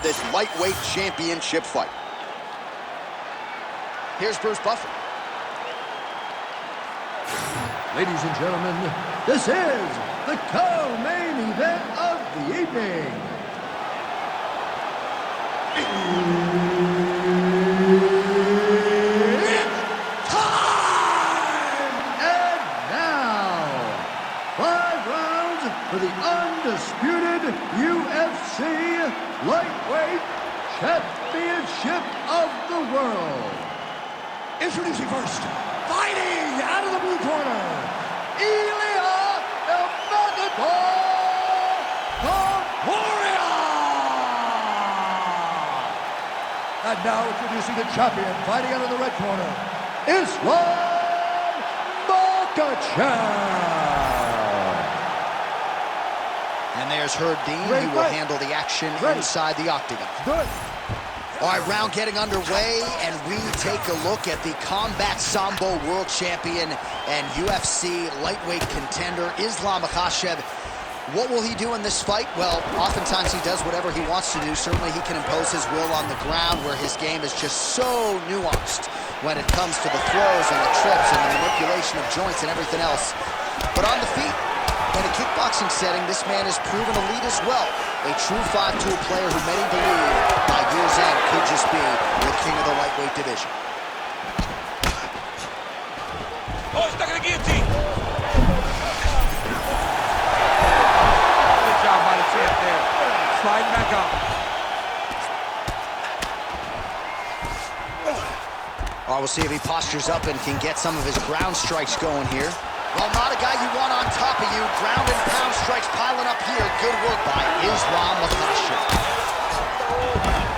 this lightweight championship fight. Here's Bruce Buffer. Ladies and gentlemen, this is the co-main event of the evening. It's time! And now, 5 rounds for the undisputed UFC Lightweight Championship of the World. Introducing first, fighting out of the blue corner, Ilia Topuria! And now introducing the champion, fighting out of the red corner, Makhachev! And there's Herb Dean. He will handle the action inside the octagon. Good. All right, round getting underway, and we take a look at the Combat Sambo World Champion and UFC lightweight contender, Islam Makhachev. What will he do in this fight? Well, oftentimes he does whatever he wants to do. Certainly he can impose his will on the ground, where his game is just so nuanced when it comes to the throws and the trips and the manipulation of joints and everything else. But on the feet, in a kickboxing setting, this man has proven elite as well. A true 5-tool player who many believe by year's end could just be the king of the lightweight division. Oh, stuck in the guillotine. Good job by the champ there. Sliding back up. We'll see if he postures up and can get some of his ground strikes going here. Well, not a guy you want on top of you. Ground and pound strikes piling up here. Good work by Islam Makhachev.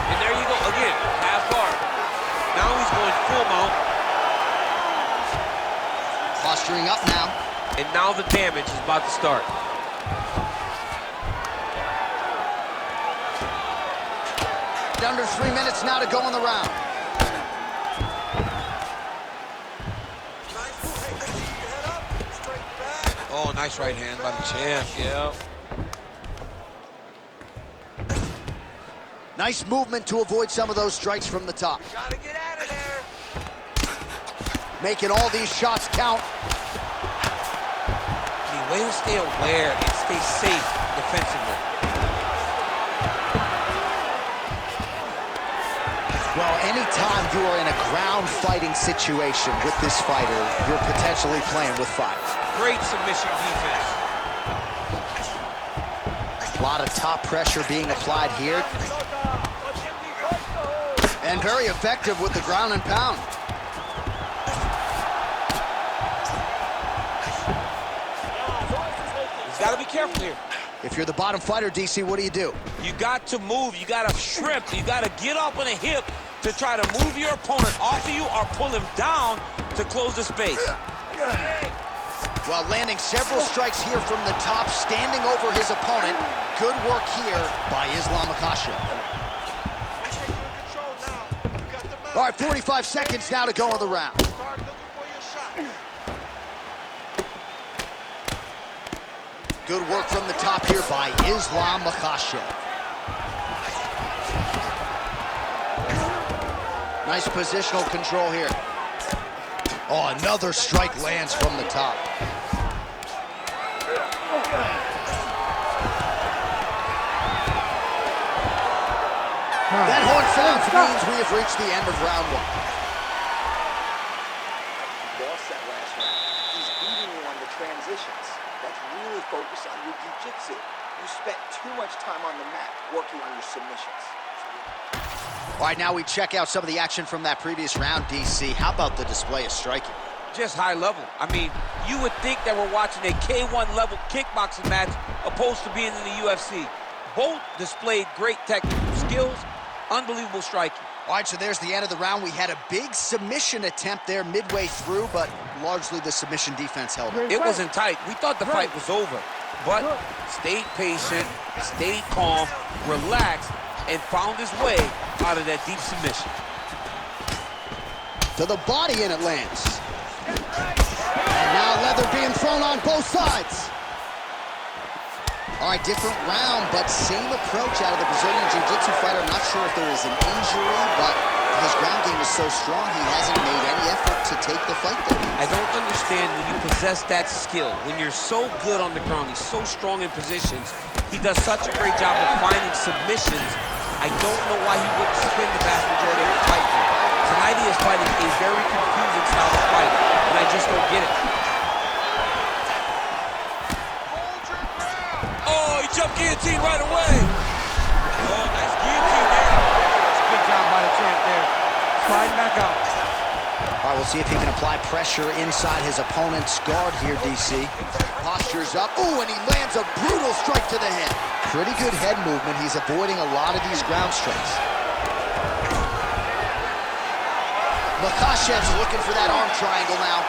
And there you go, again, half guard. Now he's going full mount. Posturing up now. And now the damage is about to start. Under 3 minutes now to go in the round. Oh, nice right hand by the champ, yeah. Nice movement to avoid some of those strikes from the top. Gotta get out of there. Making all these shots count. The way to stay aware and stay safe defensively. Well, anytime you are in a ground fighting situation with this fighter, you're potentially playing with fire. Great submission defense. A lot of top pressure being applied here. And very effective with the ground and pound. He's got to be careful here. If you're the bottom fighter, DC, what do? You got to move. You got to shrimp. You got to get up on a hip to try to move your opponent off of you or pull him down to close the space. Well, landing several strikes here from the top, standing over his opponent. Good work here by Islam Makhachev. All right, 45 seconds now to go in the round. Good work from the top here by Islam Makhachev. Nice positional control here. Oh, another strike lands from the top. That horn sounds means we have reached the end of round 1. Lost that last round. He's beating you on the transitions. That's really focused on your jiu-jitsu. You spent too much time on the mat working on your submissions. All right, now we check out some of the action from that previous round, DC. How about the display of striking? Just high level. I mean, you would think that we're watching a K1 level kickboxing match opposed to being in the UFC. Both displayed great technical skills, unbelievable striking. All right, so there's the end of the round. We had a big submission attempt there midway through, but largely the submission defense held it. It wasn't tight. We thought the fight was over, but stayed patient, stayed calm, relaxed, and found his way out of that deep submission. To the body, and it lands. And now leather being thrown on both sides. All right, different round, but same approach out of the Brazilian Jiu-Jitsu fighter. I'm not sure if there was an injury, but his ground game is so strong, he hasn't made any effort to take the fight there. I don't understand when you possess that skill, when you're so good on the ground, he's so strong in positions, he does such a great job of finding submissions. I don't know why he wouldn't spin the vast majority of the fight there. Tonight he is fighting a very confusing style of fight, and I just don't get it. Oh, he jumped guillotine right away. Oh, nice guillotine there. Good job by the champ there. Sliding back out. All right, we'll see if he can apply pressure inside his opponent's guard here, DC. Postures up. Ooh, and he lands a brutal strike to the head. Pretty good head movement. He's avoiding a lot of these ground strikes. Makhachev's looking for that arm triangle now.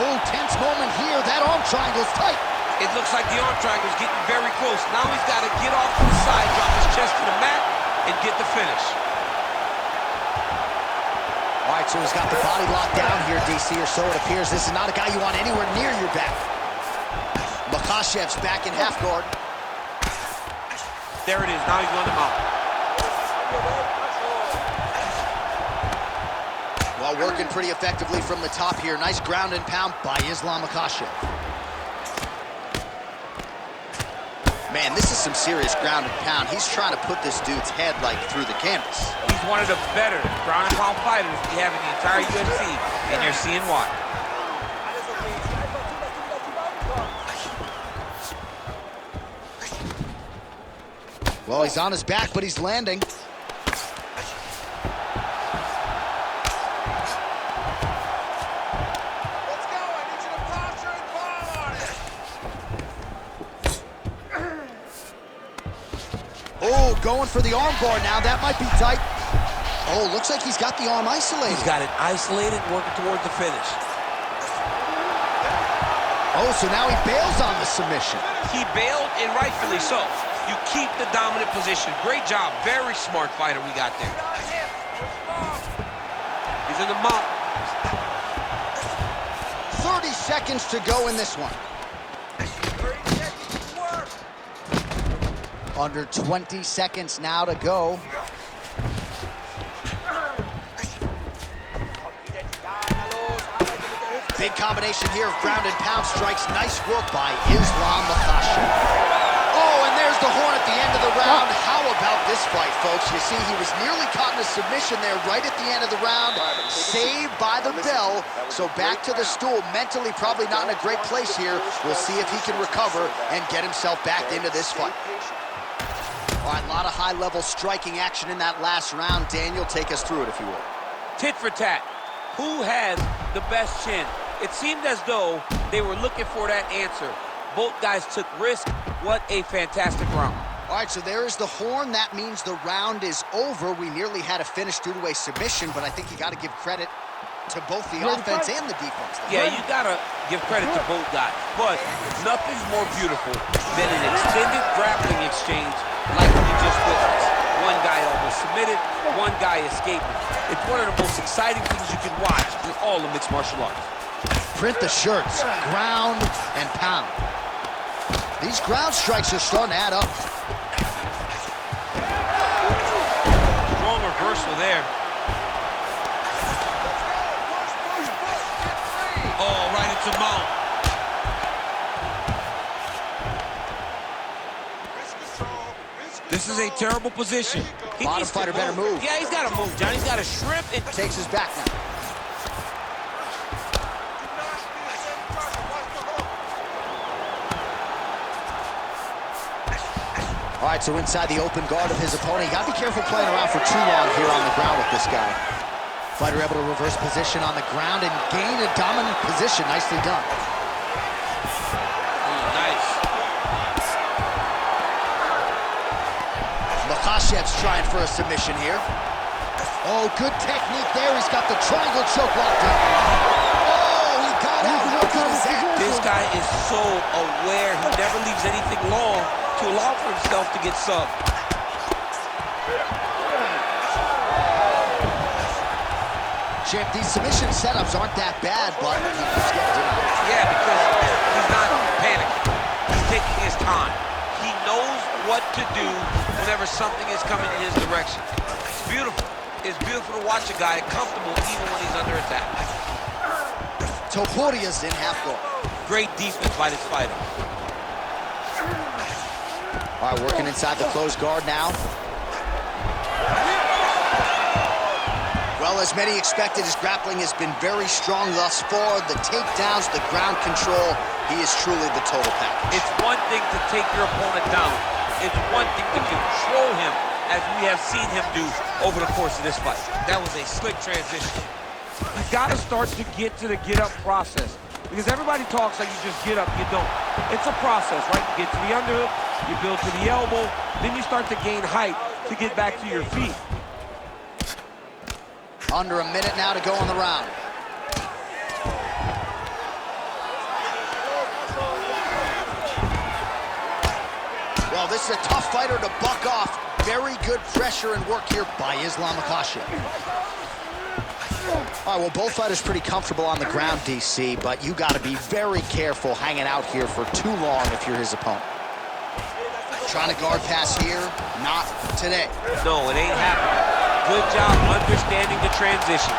Oh, tense moment here. That arm triangle's tight. It looks like the arm triangle's getting very close. Now he's got to get off to the side, drop his chest to the mat, and get the finish. All right, so he's got the body locked down here, DC, or so it appears. This is not a guy you want anywhere near your back. Makhachev's back in half guard. There it is. Now he's on the mount. Well, working pretty effectively from the top here. Nice ground and pound by Islam Makhachev. Man, this is some serious ground and pound. He's trying to put this dude's head, like, through the canvas. He's one of the better ground and pound fighters we have in the entire UFC, and you're seeing why. Well, he's on his back, but he's landing. Oh, going for the arm bar now. That might be tight. Oh, looks like he's got the arm isolated. He's got it isolated, working towards the finish. Oh, so now he bails on the submission. He bailed, and rightfully so. You keep the dominant position. Great job. Very smart fighter we got there. He's in the mount. 30 seconds to go in this one. Under 20 seconds now to go. Big combination here of ground and pound strikes. Nice work by Islam Makhachev. Oh, and there's the horn at the end of the round. How about this fight, folks? You see, he was nearly caught in a submission there right at the end of the round. Saved by the bell. So back to the stool. Mentally probably not in a great place here. We'll see if he can recover and get himself back into this fight. All right, a lot of high-level striking action in that last round. Daniel, take us through it, if you will. Tit for tat. Who has the best chin? It seemed as though they were looking for that answer. Both guys took risk. What a fantastic round. All right, so there is the horn. That means the round is over. We nearly had a finish due to a submission, but I think you got to give credit to both the offense and the defense. Yeah, you got to give credit to both guys. But nothing's more beautiful than an extended grappling exchange like we just witnessed. One guy almost submitted, one guy escaping. It's one of the most exciting things you can watch in all of mixed martial arts. Print the shirts, ground and pound. These ground strikes are starting to add up. Strong reversal there. Oh, right into mount. This is a terrible position. Bottom fighter better move. Yeah, he's got to move, John. He's got to shrimp and Takes his back now. All right, so inside the open guard of his opponent. You got to be careful playing around for too long here on the ground with this guy. Fighter able to reverse position on the ground and gain a dominant position. Nicely done. nice. Makhachev's trying for a submission here. Oh, good technique there. He's got the triangle choke locked in. Oh, he got out. How good is that? This guy is so aware. He never leaves anything long to allow for himself to get subbed. Champ, these submission setups aren't that bad, but he keeps getting denied. Yeah, because he's not panicking. He's taking his time. what to do whenever something is coming in his direction. It's beautiful. It's beautiful to watch a guy comfortable even when he's under attack. Topuria's in half guard. Great defense by this fighter. All right, working inside the closed guard now. Well, as many expected, his grappling has been very strong thus far. The takedowns, the ground control, he is truly the total package. It's one thing to take your opponent down. It's one thing to control him, as we have seen him do over the course of this fight. That was a slick transition. You got to start to get to the get-up process. Because everybody talks like you just get up, you don't. It's a process, right? You get to the underhook, you build to the elbow, then you start to gain height to get back to your feet. Under a minute now to go in the round. Well, this is a tough fighter to buck off. Very good pressure and work here by Islam Makhachev. All right, well, both fighters pretty comfortable on the ground, DC, but you got to be very careful hanging out here for too long if you're his opponent. Trying to guard pass here, not today. No, it ain't happening. Good job understanding the transition.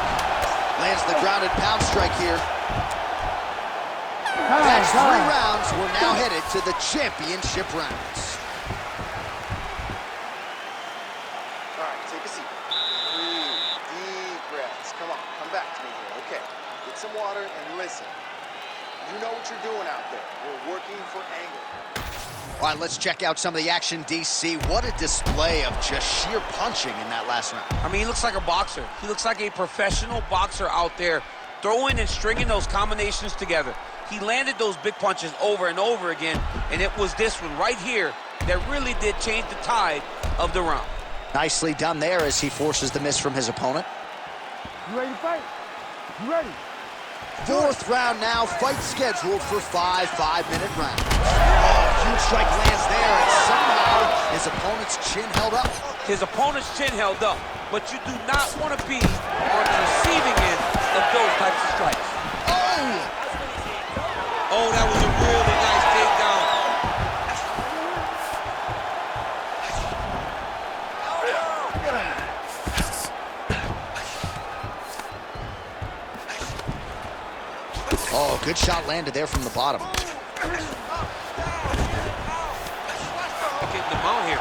Lands the grounded pound strike here. That's 3 rounds. We're now headed to the championship rounds. All right, take a seat. Breathe, deep breaths. Come on, come back to me here. Okay, get some water and listen. You know what you're doing out there. We're working for angle. All right, let's check out some of the action, DC. What a display of just sheer punching in that last round. I mean, he looks like a boxer. He looks like a professional boxer out there, throwing and stringing those combinations together. He landed those big punches over and over again, and it was this one right here that really did change the tide of the round. Nicely done there as he forces the miss from his opponent. You ready to fight? You ready? 4th round now, fight scheduled for 5 5-minute rounds. Oh, huge strike lands there, and somehow his opponent's chin held up. His opponent's chin held up, but you do not want to be on the receiving end of those types of strikes. Oh! Oh, that was a really nice takedown. Oh, good shot landed there from the bottom. Getting the mount here.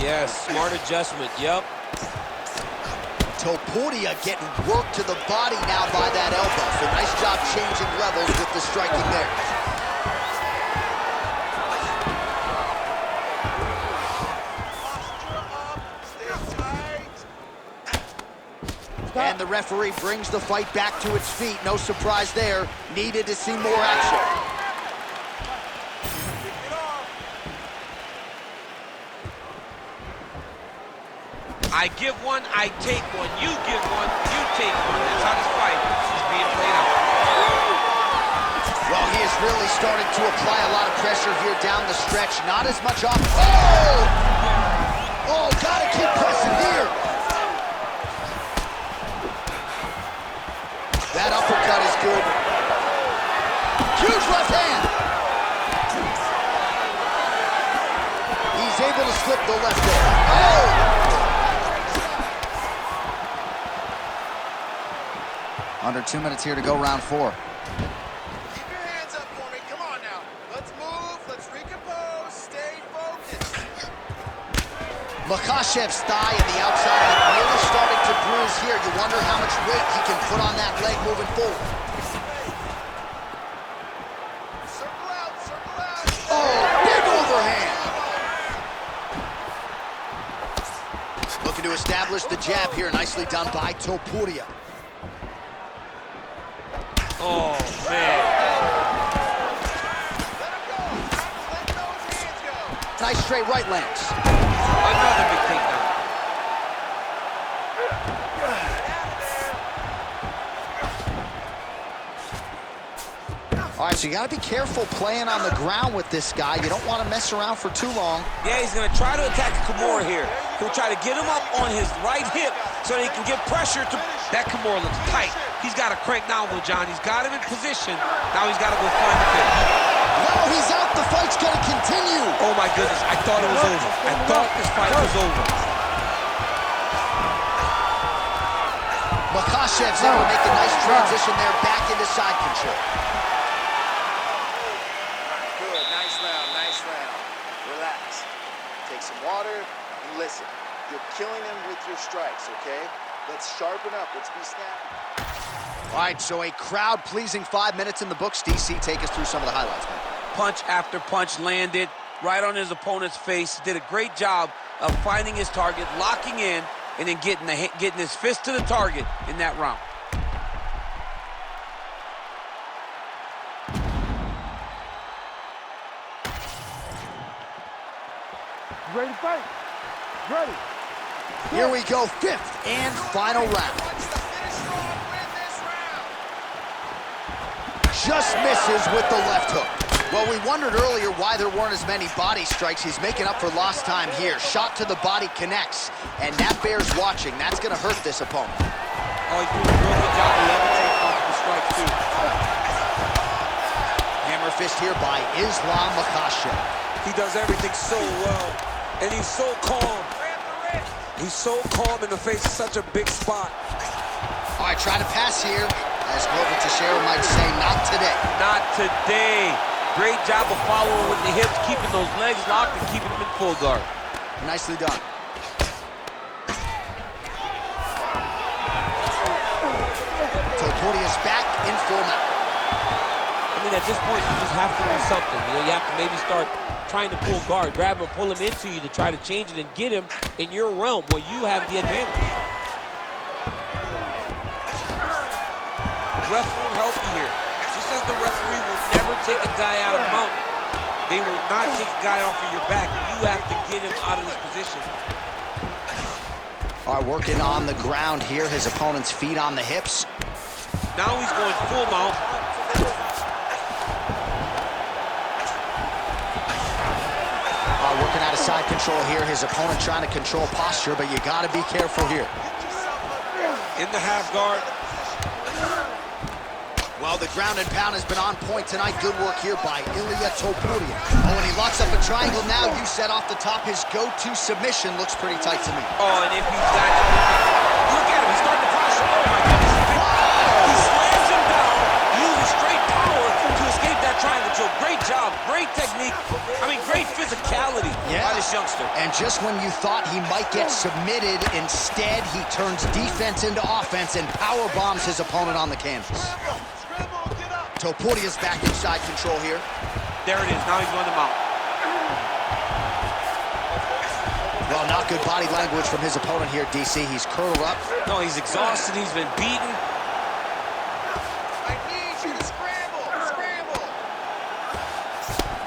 Yes, smart adjustment, yep. Topuria getting worked to the body now by that elbow. So nice job changing levels with the striking there. And the referee brings the fight back to its feet. No surprise there. Needed to see more action. I give one, I take one. You give one, you take one. That's how this fight is being played out. Well, he is really starting to apply a lot of pressure here down the stretch. Not as much off. Oh! Oh, gotta keep pressing here. That uppercut is good. Huge left hand. He's able to slip the left there. Oh! Under 2 minutes here to go, round 4. Keep your hands up for me. Come on now. Let's move. Let's recompose. Stay focused. Makhachev's thigh and the outside is really starting to bruise here. You wonder how much weight he can put on that leg moving forward. Circle out. Circle out. Oh, big overhand. Looking to establish the jab here. Nicely done by Topuria. Oh, man. Let him go. Let those hands go. Nice straight right lands. Another big takedown. All right, so you got to be careful playing on the ground with this guy. You don't want to mess around for too long. Yeah, he's going to try to attack Kimura here. He'll try to get him up on his right hip so that he can get pressure to That Kimura looks tight. He's got to crank down though, John. He's got him in position. Now he's got to go find the finish. Well, he's out. The fight's going to continue. Oh, my goodness. I thought it was over. I thought this fight was over. Makhachev's able to make a nice transition there back into side control. Good, nice round, nice round. Relax. Take some water and listen. You're killing him with your strikes, okay? Let's sharpen up, let's be snappy. All right, so a crowd-pleasing 5 minutes in the books. DC, take us through some of the highlights, man. Punch after punch landed right on his opponent's face. Did a great job of finding his target, locking in, and then getting his fist to the target in that round. Ready to fight? Ready. Here we go, fifth and final round. Just misses with the left hook. Well, we wondered earlier why there weren't as many body strikes. He's making up for lost time here. Shot to the body connects, and that bears watching. That's going to hurt this opponent. Oh, he's doing a real good job of levitating off the strike, too. Hammer fist here by Islam Makhachev. He does everything so well, and he's so calm. He's so calm in the face of such a big spot. All right, try to pass here. As Glover Teixeira might say, not today. Not today. Great job of following with the hips, keeping those legs locked and keeping them in full guard. Nicely done. Topuria's back in full mount. I mean, at this point, you just have to do something. You know, you have to maybe start trying to pull guard, grab him, pull him into you to try to change it and get him in your realm where you have the advantage. Referee healthy here. Just as the referee will never take a guy out of mount, they will not take a guy off of your back. You have to get him out of this position. All right, working on the ground here. His opponent's feet on the hips. Now he's going full mount. Working out of side control here. His opponent trying to control posture, but you got to be careful here. In the half guard. Well, the ground and pound has been on point tonight. Good work here by Ilia Topuria. Oh, and he locks up a triangle now. You said off the top his go-to submission looks pretty tight to me. Oh, and if he's got it, look at him. He's starting to posture. Oh, my goodness. Wow. He slams him down, uses straight power to escape that triangle. So great job, great technique. I mean, great physicality by this youngster. And just when you thought he might get submitted, instead he turns defense into offense and power bombs his opponent on the canvas. Topuria's back inside control here. There it is. Now he's going to mount. Well, not good body language from his opponent here, DC. He's curled up. No, he's exhausted. He's been beaten. I need you to scramble, scramble.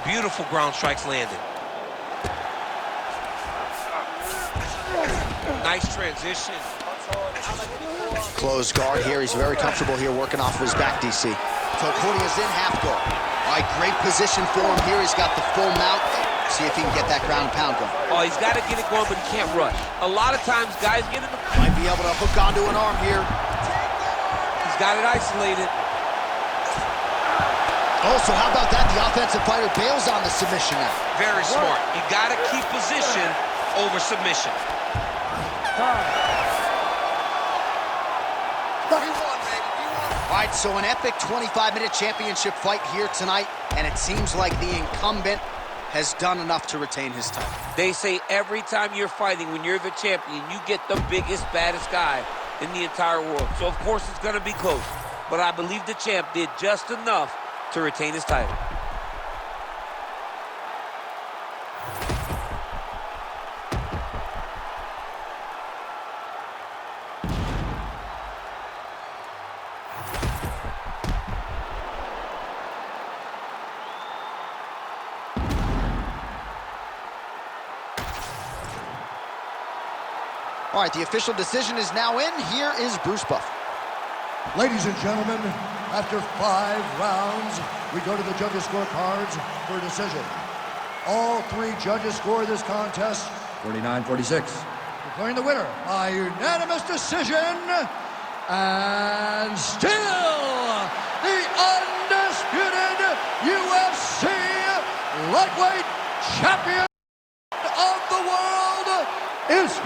Beautiful ground strikes landed. Nice transition. Closed guard here. He's very comfortable here working off of his back, DC. Topuria's in half guard. All right, great position for him here. He's got the full mount. See if he can get that ground and pound going. Oh, he's got to get it going, but he can't rush. A lot of times, guys get in the... Might be able to hook onto an arm here. He's got it isolated. Oh, so how about that? The offensive fighter bails on the submission now. Very smart. You got to keep position over submission. All right, so an epic 25-minute championship fight here tonight, and it seems like the incumbent has done enough to retain his title. They say every time you're fighting, when you're the champion, you get the biggest, baddest guy in the entire world. So, of course, it's going to be close. But I believe the champ did just enough to retain his title. All right, the official decision is now in. Here is Bruce Buffer. Ladies and gentlemen, after 5 rounds, we go to the judges' scorecards for a decision. All 3 judges score this contest 49-46. Declaring the winner by unanimous decision, And still, the undisputed UFC lightweight champion of the world is